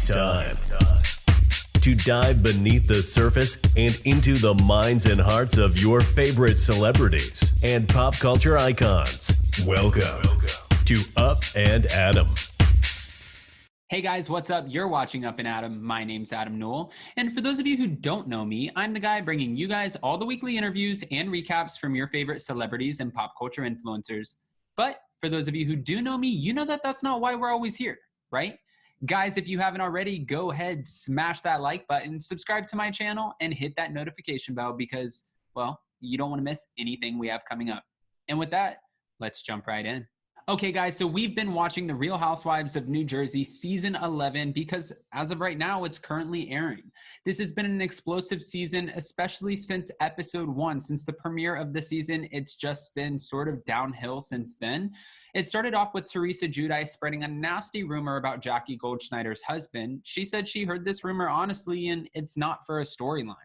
It's time to dive beneath the surface and into the minds and hearts of your favorite celebrities and pop culture icons. Welcome to Up and Adam. Hey guys, what's up? You're watching Up and Adam. My name's Adam Newell. And for those of you who don't know me, I'm the guy bringing you guys all the weekly interviews and recaps from your favorite celebrities and pop culture influencers. But for those of you who do know me, you know that that's not why we're always here, right? Guys, if you haven't already, go ahead, smash that like button, subscribe to my channel, and hit that notification bell because, well, you don't want to miss anything we have coming up. And with that, let's jump right in. Okay, guys, so we've been watching The Real Housewives of New Jersey season 11 because as of right now, it's currently airing. This has been an explosive season, especially since episode 1. Since the premiere of the season, it's just been sort of downhill since then. It started off with Teresa Giudice spreading a nasty rumor about Jackie Goldschneider's husband. She said she heard this rumor honestly, and it's not for a storyline.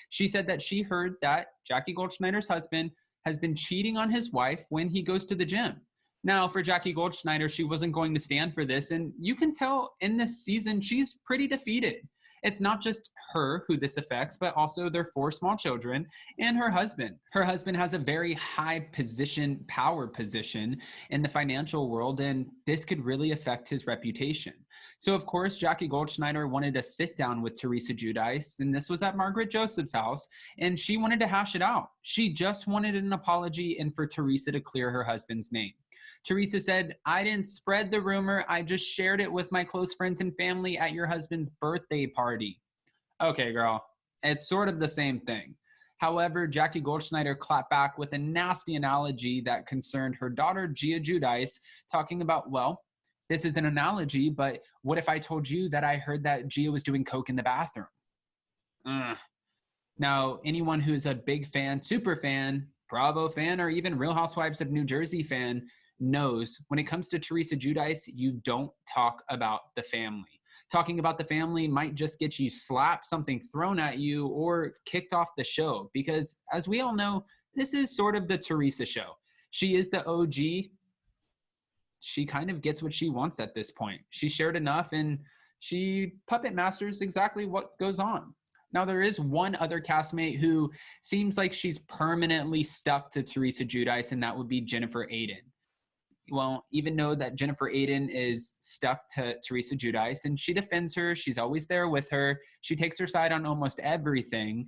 She said that she heard that Jackie Goldschneider's husband has been cheating on his wife when he goes to the gym. Now, for Jackie Goldschneider, she wasn't going to stand for this, and you can tell in this season she's pretty defeated. It's not just her who this affects, but also their 4 small children and her husband. Her husband has a very high power position in the financial world, and this could really affect his reputation. So, of course, Jackie Goldschneider wanted to sit down with Teresa Giudice, and this was at Margaret Joseph's house, and she wanted to hash it out. She just wanted an apology and for Teresa to clear her husband's name. Teresa said, "I didn't spread the rumor. I just shared it with my close friends and family at your husband's birthday party." Okay, girl, it's sort of the same thing. However, Jackie Goldschneider clapped back with a nasty analogy that concerned her daughter, Gia Giudice, talking about, well, this is an analogy, but what if I told you that I heard that Gia was doing coke in the bathroom? Now, anyone who's a big fan, super fan, Bravo fan, or even Real Housewives of New Jersey fan knows when it comes to Teresa Giudice, you don't talk about the family. Talking about the family might just get you slapped, something thrown at you, or kicked off the show because, as we all know, this is sort of the Teresa show. She is the OG. She kind of gets what she wants at this point. She shared enough and she puppet masters exactly what goes on. Now, there is one other castmate who seems like she's permanently stuck to Teresa Giudice, and that would be Jennifer Aydin. Well, even though that Jennifer Aydin is stuck to Teresa Giudice and she defends her, she's always there with her, she takes her side on almost everything,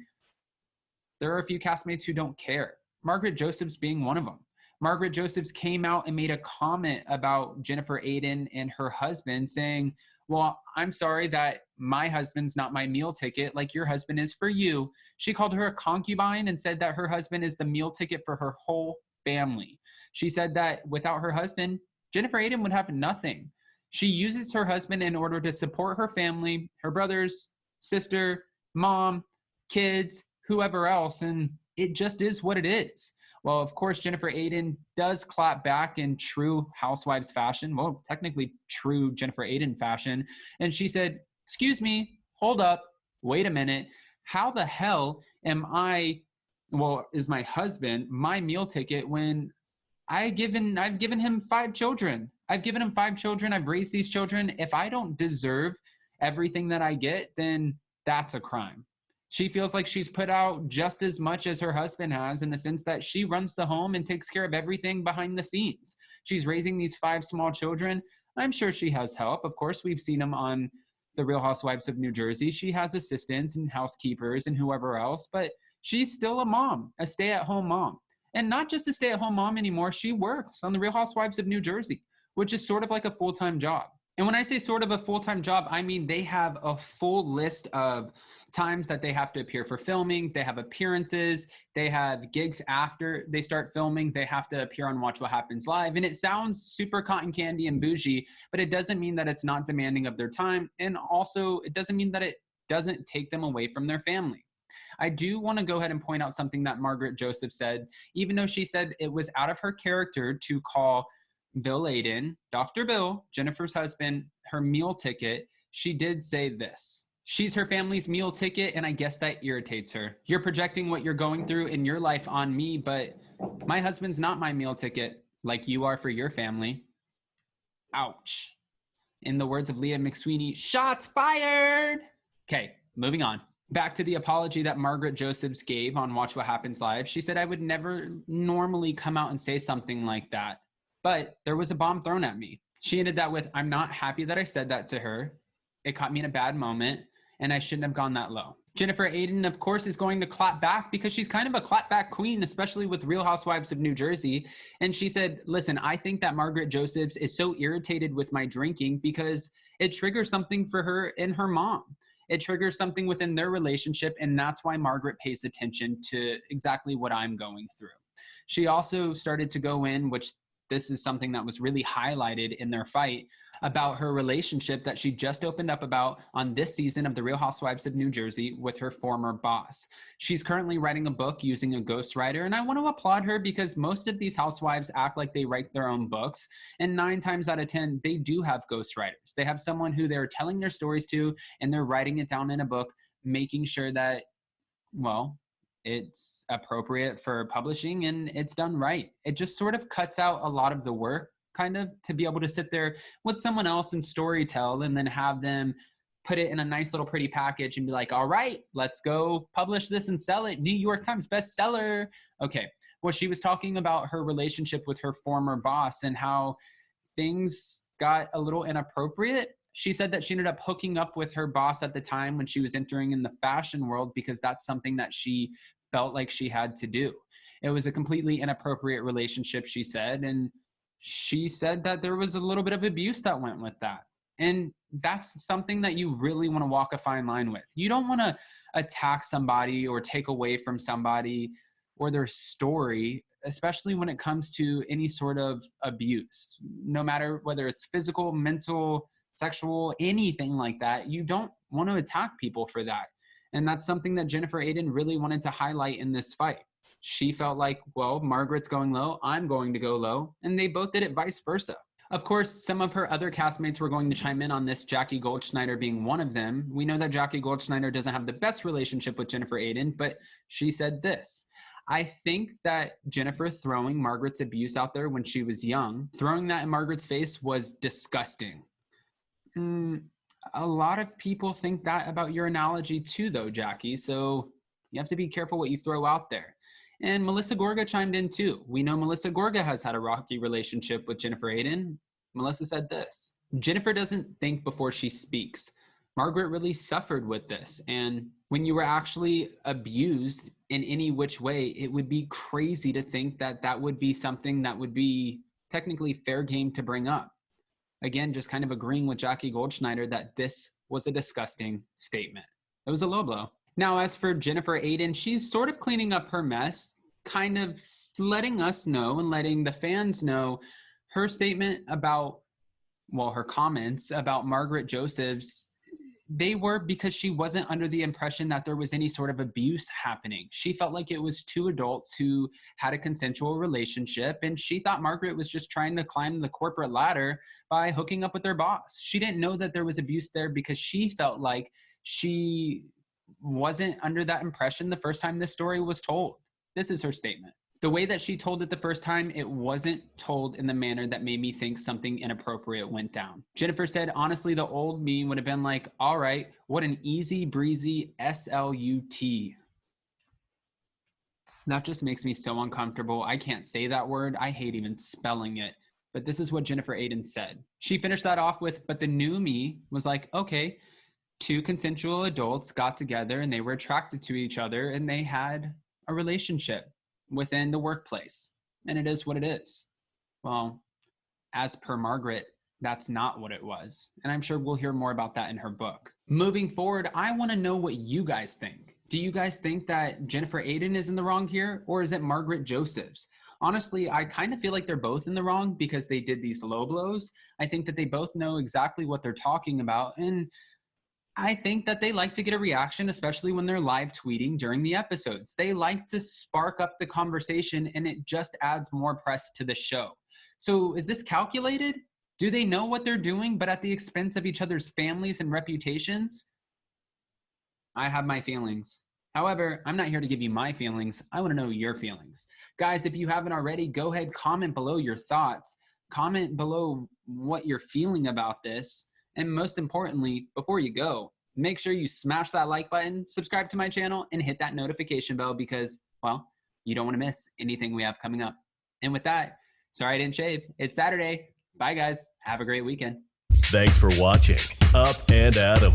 there are a few castmates who don't care. Margaret Josephs being one of them. Margaret Josephs came out and made a comment about Jennifer Aydin and her husband saying, well, I'm sorry that my husband's not my meal ticket like your husband is for you. She called her a concubine and said that her husband is the meal ticket for her whole family. She said that without her husband, Jennifer Aydin would have nothing. She uses her husband in order to support her family, her brothers, sister, mom, kids, whoever else, and it just is what it is. Well, of course, Jennifer Aydin does clap back in true Housewives fashion, well, technically true Jennifer Aydin fashion, and she said, "Excuse me, hold up, wait a minute, how the hell is my husband my meal ticket when I've given him 5 children. I've given him 5 children. I've raised these children. If I don't deserve everything that I get, then that's a crime." She feels like she's put out just as much as her husband has in the sense that she runs the home and takes care of everything behind the scenes. She's raising these 5 small children. I'm sure she has help. Of course, we've seen them on The Real Housewives of New Jersey. She has assistants and housekeepers and whoever else, but she's still a mom, a stay-at-home mom. And not just a stay-at-home mom anymore, she works on The Real Housewives of New Jersey, which is sort of like a full-time job. And when I say sort of a full-time job, I mean they have a full list of times that they have to appear for filming. They have appearances. They have gigs after they start filming. They have to appear on Watch What Happens Live. And it sounds super cotton candy and bougie, but it doesn't mean that it's not demanding of their time. And also, it doesn't mean that it doesn't take them away from their family. I do want to go ahead and point out something that Margaret Joseph said, even though she said it was out of her character to call Bill Aydin, Dr. Bill, Jennifer's husband, her meal ticket. She did say this: she's her family's meal ticket, and I guess that irritates her. You're projecting what you're going through in your life on me, but my husband's not my meal ticket like you are for your family. Ouch. In the words of Leah McSweeney, shots fired. Okay, moving on. Back to the apology that Margaret Josephs gave on Watch What Happens Live. She said, I would never normally come out and say something like that, but there was a bomb thrown at me. She ended that with, I'm not happy that I said that to her. It caught me in a bad moment, and I shouldn't have gone that low. Jennifer Aydin, of course, is going to clap back because she's kind of a clapback queen, especially with Real Housewives of New Jersey. And she said, listen, I think that Margaret Josephs is so irritated with my drinking because it triggers something for her and her mom. It triggers something within their relationship, and that's why Margaret pays attention to exactly what I'm going through. She also started to go in, which this is something that was really highlighted in their fight, about her relationship that she just opened up about on this season of The Real Housewives of New Jersey with her former boss. She's currently writing a book using a ghostwriter, and I want to applaud her because most of these housewives act like they write their own books, and 9 times out of 10, they do have ghostwriters. They have someone who they're telling their stories to, and they're writing it down in a book, making sure that, well, it's appropriate for publishing and it's done right. It just sort of cuts out a lot of the work, kind of, to be able to sit there with someone else and story tell and then have them put it in a nice little pretty package and be like, all right, let's go publish this and sell it. New York Times bestseller. Okay. Well, she was talking about her relationship with her former boss and how things got a little inappropriate. She said that she ended up hooking up with her boss at the time when she was entering in the fashion world because that's something that she felt like she had to do. It was a completely inappropriate relationship, she said, and she said that there was a little bit of abuse that went with that. And that's something that you really want to walk a fine line with. You don't want to attack somebody or take away from somebody or their story, especially when it comes to any sort of abuse, no matter whether it's physical, mental, sexual, anything like that. You don't want to attack people for that. And that's something that Jennifer Aydin really wanted to highlight in this fight. She felt like, well, Margaret's going low, I'm going to go low, and they both did it vice versa. Of course, some of her other castmates were going to chime in on this, Jackie Goldschneider being one of them. We know that Jackie Goldschneider doesn't have the best relationship with Jennifer Aydin, but she said this: I think that Jennifer throwing Margaret's abuse out there when she was young, throwing that in Margaret's face was disgusting. A lot of people think that about your analogy too, though, Jackie. So you have to be careful what you throw out there. And Melissa Gorga chimed in too. We know Melissa Gorga has had a rocky relationship with Jennifer Aydin. Melissa said this: Jennifer doesn't think before she speaks. Margaret really suffered with this. And when you were actually abused in any which way, it would be crazy to think that that would be something that would be technically fair game to bring up. Again, just kind of agreeing with Jackie Goldschneider that this was a disgusting statement. It was a low blow. Now, as for Jennifer Aydin, she's sort of cleaning up her mess, kind of letting us know and letting the fans know her statement about, well, her comments about Margaret Josephs, they were because she wasn't under the impression that there was any sort of abuse happening. She felt like it was 2 adults who had a consensual relationship, and she thought Margaret was just trying to climb the corporate ladder by hooking up with their boss. She didn't know that there was abuse there because she felt like she wasn't under that impression the first time this story was told. This is her statement. The way that she told it the first time, it wasn't told in the manner that made me think something inappropriate went down. Jennifer said, honestly, the old me would have been like, all right, what an easy breezy SLUT. That just makes me so uncomfortable. I can't say that word. I hate even spelling it. But this is what Jennifer Aydin said. She finished that off with, but the new me was like, okay, 2 consensual adults got together and they were attracted to each other and they had a relationship within the workplace, and it is what it is. Well, as per Margaret, that's not what it was, and I'm sure we'll hear more about that in her book. Moving forward, I want to know what you guys think. Do you guys think that Jennifer Aydin is in the wrong here, or is it Margaret Josephs? Honestly, I kind of feel like they're both in the wrong because they did these low blows. I think that they both know exactly what they're talking about, and I think that they like to get a reaction, especially when they're live tweeting during the episodes. They like to spark up the conversation, and it just adds more press to the show. So is this calculated? Do they know what they're doing, but at the expense of each other's families and reputations? I have my feelings. However, I'm not here to give you my feelings. I want to know your feelings. Guys, if you haven't already, go ahead, comment below your thoughts. Comment below what you're feeling about this. And most importantly, before you go, make sure you smash that like button, subscribe to my channel, and hit that notification bell because, well, you don't want to miss anything we have coming up. And with that, sorry I didn't shave. It's Saturday. Bye, guys. Have a great weekend. Thanks for watching Up and Adam.